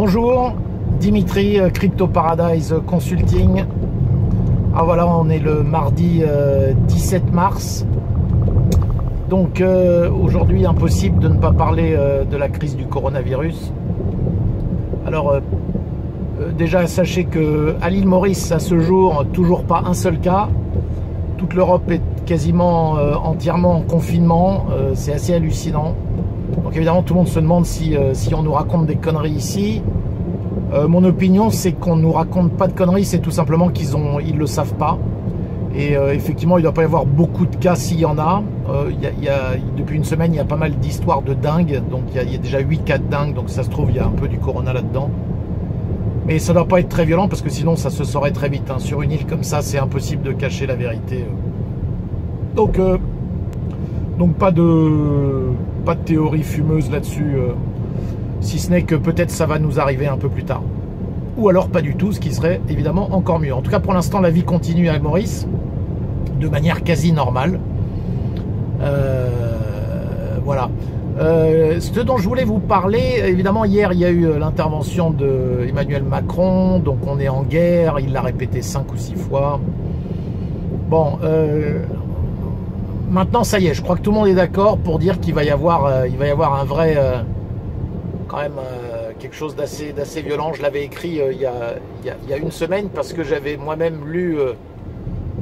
Bonjour, Dimitri, Crypto Paradise Consulting. Ah voilà, on est le mardi 17 mars. Donc aujourd'hui, impossible de ne pas parler de la crise du coronavirus. Alors déjà, sachez que à l'île Maurice, à ce jour, toujours pas un seul cas. Toute l'Europe est quasiment entièrement en confinement. C'est assez hallucinant. Donc évidemment, tout le monde se demande si on nous raconte des conneries ici. Mon opinion, c'est qu'on nous raconte pas de conneries, c'est tout simplement qu'ils le savent pas. Et effectivement, il ne doit pas y avoir beaucoup de cas s'il y en a. Depuis une semaine, il y a pas mal d'histoires de dingues. Donc il y a déjà 8 cas de dingues, donc ça se trouve, il y a un peu du corona là-dedans. Mais ça ne doit pas être très violent parce que sinon ça se saurait très vite. Hein. Sur une île comme ça, c'est impossible de cacher la vérité. Donc pas de théorie fumeuse là-dessus. Si ce n'est que peut-être ça va nous arriver un peu plus tard. Ou alors pas du tout, ce qui serait évidemment encore mieux. En tout cas, pour l'instant, la vie continue à Maurice de manière quasi normale. Voilà. Ce dont je voulais vous parler, évidemment, hier, il y a eu l'intervention d'Emmanuel Macron. Donc, on est en guerre. Il l'a répété 5 ou 6 fois. Bon, maintenant, ça y est, je crois que tout le monde est d'accord pour dire qu'il va y avoir un vrai... quand même quelque chose d'assez violent. Je l'avais écrit il y a une semaine parce que j'avais moi-même lu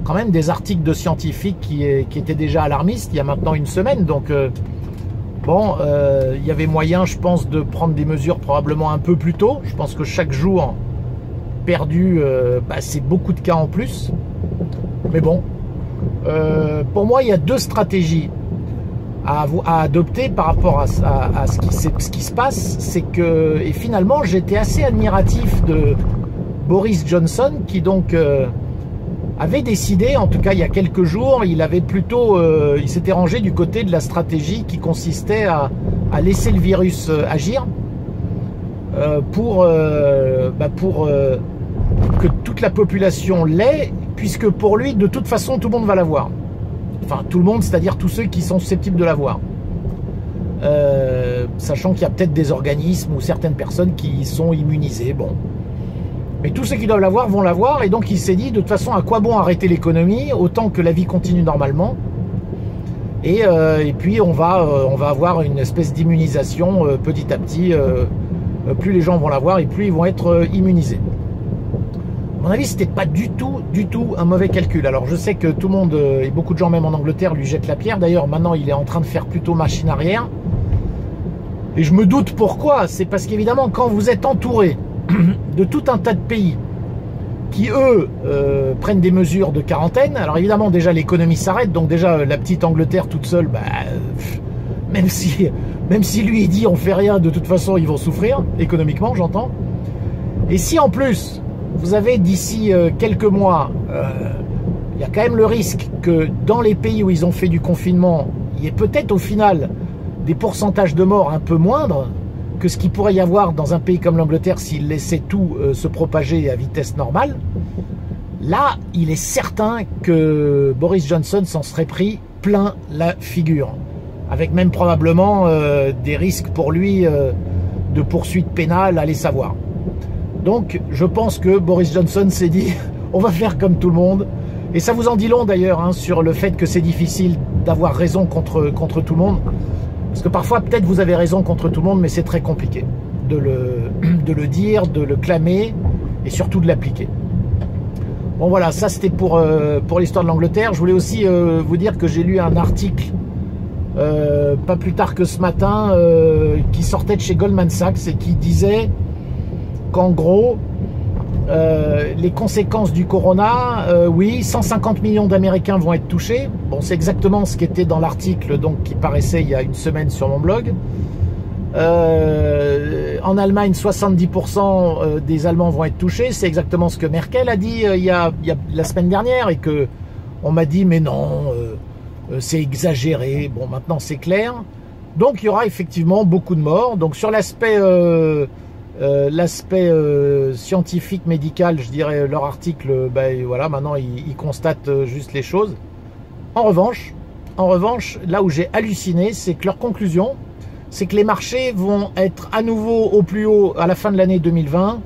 quand même des articles de scientifiques qui étaient déjà alarmistes il y a maintenant une semaine. Donc bon, il y avait moyen, je pense, de prendre des mesures probablement un peu plus tôt. Je pense que chaque jour perdu, c'est beaucoup de cas en plus. Mais bon, pour moi, il y a deux stratégies à adopter par rapport à ce qui se passe. C'est que, et finalement, j'étais assez admiratif de Boris Johnson qui donc avait décidé, en tout cas il y a quelques jours, il s'était rangé du côté de la stratégie qui consistait à laisser le virus agir pour que toute la population l'ait, puisque pour lui, de toute façon, tout le monde va l'avoir. Enfin, tout le monde, c'est-à-dire tous ceux qui sont susceptibles de l'avoir. Sachant qu'il y a peut-être des organismes ou certaines personnes qui sont immunisées. Bon. Mais tous ceux qui doivent l'avoir vont l'avoir. Et donc, il s'est dit, de toute façon, à quoi bon arrêter l'économie, autant que la vie continue normalement. Et puis, on va avoir une espèce d'immunisation petit à petit. Plus les gens vont l'avoir et plus ils vont être immunisés. À mon avis, c'était pas du tout un mauvais calcul. Alors, je sais que tout le monde, et beaucoup de gens même en Angleterre, lui jettent la pierre. D'ailleurs, maintenant, il est en train de faire plutôt machine arrière. Et je me doute pourquoi. C'est parce qu'évidemment, quand vous êtes entouré de tout un tas de pays qui, eux, prennent des mesures de quarantaine, alors évidemment, déjà, l'économie s'arrête. Donc déjà, la petite Angleterre toute seule, même si lui, il dit on fait rien, de toute façon, ils vont souffrir, économiquement, j'entends. Et si en plus... vous avez d'ici quelques mois, il y a quand même le risque que dans les pays où ils ont fait du confinement, il y ait peut-être au final des pourcentages de morts un peu moindres que ce qu'il pourrait y avoir dans un pays comme l'Angleterre s'il laissait tout se propager à vitesse normale. Là, il est certain que Boris Johnson s'en serait pris plein la figure, avec même probablement des risques pour lui de poursuites pénales, allez savoir. Donc, je pense que Boris Johnson s'est dit, on va faire comme tout le monde. Et ça vous en dit long d'ailleurs, hein, sur le fait que c'est difficile d'avoir raison contre tout le monde. Parce que parfois, peut-être vous avez raison contre tout le monde, mais c'est très compliqué de le dire, de le clamer et surtout de l'appliquer. Bon voilà, ça c'était pour l'histoire de l'Angleterre. Je voulais aussi vous dire que j'ai lu un article, pas plus tard que ce matin, qui sortait de chez Goldman Sachs et qui disait... qu'en gros, les conséquences du corona, oui, 150 millions d'Américains vont être touchés. Bon, c'est exactement ce qui était dans l'article donc qui paraissait il y a une semaine sur mon blog. En Allemagne, 70% des Allemands vont être touchés. C'est exactement ce que Merkel a dit il y a la semaine dernière et que on m'a dit mais non, c'est exagéré. Bon, maintenant c'est clair. Donc il y aura effectivement beaucoup de morts. Donc sur l'aspect scientifique, médical, je dirais, leur article, voilà, maintenant ils constatent juste les choses. En revanche, là où j'ai halluciné, c'est que leur conclusion, c'est que les marchés vont être à nouveau au plus haut à la fin de l'année 2020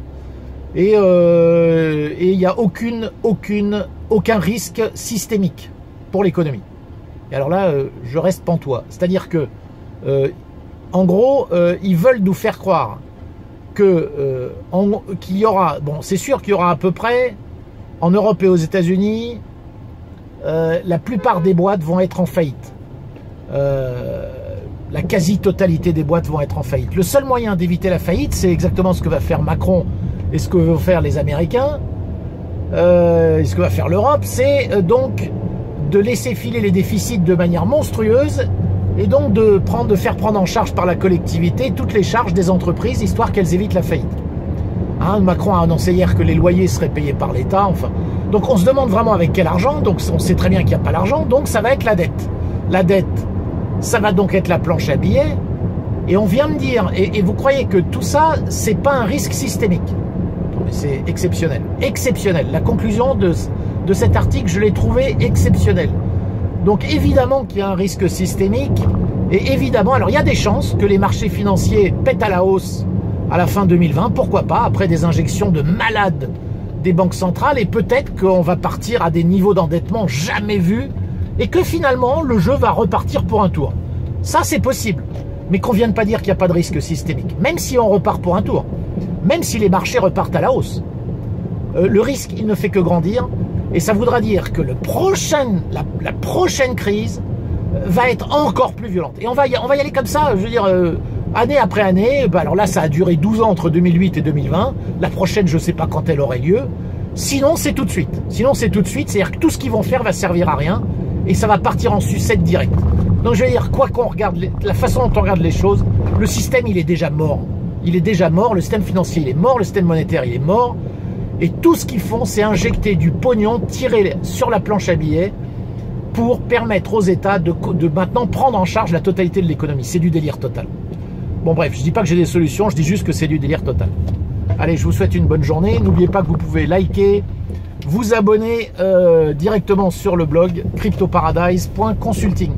et il n'y a aucun risque systémique pour l'économie. Et alors là, je reste pantois. C'est-à-dire que, en gros, ils veulent nous faire croire qu'il y aura, bon, c'est sûr qu'il y aura à peu près, en Europe et aux États-Unis, la plupart des boîtes vont être en faillite. La quasi-totalité des boîtes vont être en faillite. Le seul moyen d'éviter la faillite, c'est exactement ce que va faire Macron et ce que vont faire les Américains, et ce que va faire l'Europe, c'est donc de laisser filer les déficits de manière monstrueuse et donc de faire prendre en charge par la collectivité toutes les charges des entreprises, histoire qu'elles évitent la faillite. Hein, Macron a annoncé hier que les loyers seraient payés par l'État, enfin. Donc on se demande vraiment avec quel argent, donc on sait très bien qu'il n'y a pas l'argent, donc ça va être la dette. La dette, ça va donc être la planche à billets, et on vient me dire, et vous croyez que tout ça, c'est pas un risque systémique? C'est exceptionnel, exceptionnel. La conclusion de cet article, je l'ai trouvé exceptionnelle. Donc évidemment qu'il y a un risque systémique, et évidemment, alors il y a des chances que les marchés financiers pètent à la hausse à la fin 2020, pourquoi pas, après des injections de malades des banques centrales, et peut-être qu'on va partir à des niveaux d'endettement jamais vus, et que finalement le jeu va repartir pour un tour. Ça c'est possible, mais qu'on ne vienne pas dire qu'il n'y a pas de risque systémique, même si on repart pour un tour, même si les marchés repartent à la hausse. Le risque, il ne fait que grandir, et ça voudra dire que la prochaine crise va être encore plus violente. Et on va y aller comme ça, je veux dire, année après année. Bah alors là, ça a duré 12 ans entre 2008 et 2020. La prochaine, je ne sais pas quand elle aurait lieu. Sinon, c'est tout de suite. Sinon, c'est tout de suite. C'est-à-dire que tout ce qu'ils vont faire va servir à rien, et ça va partir en sucette directe. Donc je veux dire, quoi qu'on regarde, la façon dont on regarde les choses, le système, il est déjà mort. Il est déjà mort, le système financier, il est mort, le système monétaire, il est mort. Et tout ce qu'ils font, c'est injecter du pognon tiré sur la planche à billets pour permettre aux États de maintenant prendre en charge la totalité de l'économie. C'est du délire total. Bon bref, je dis pas que j'ai des solutions, je dis juste que c'est du délire total. Allez, je vous souhaite une bonne journée. N'oubliez pas que vous pouvez liker, vous abonner directement sur le blog cryptoparadise.consulting.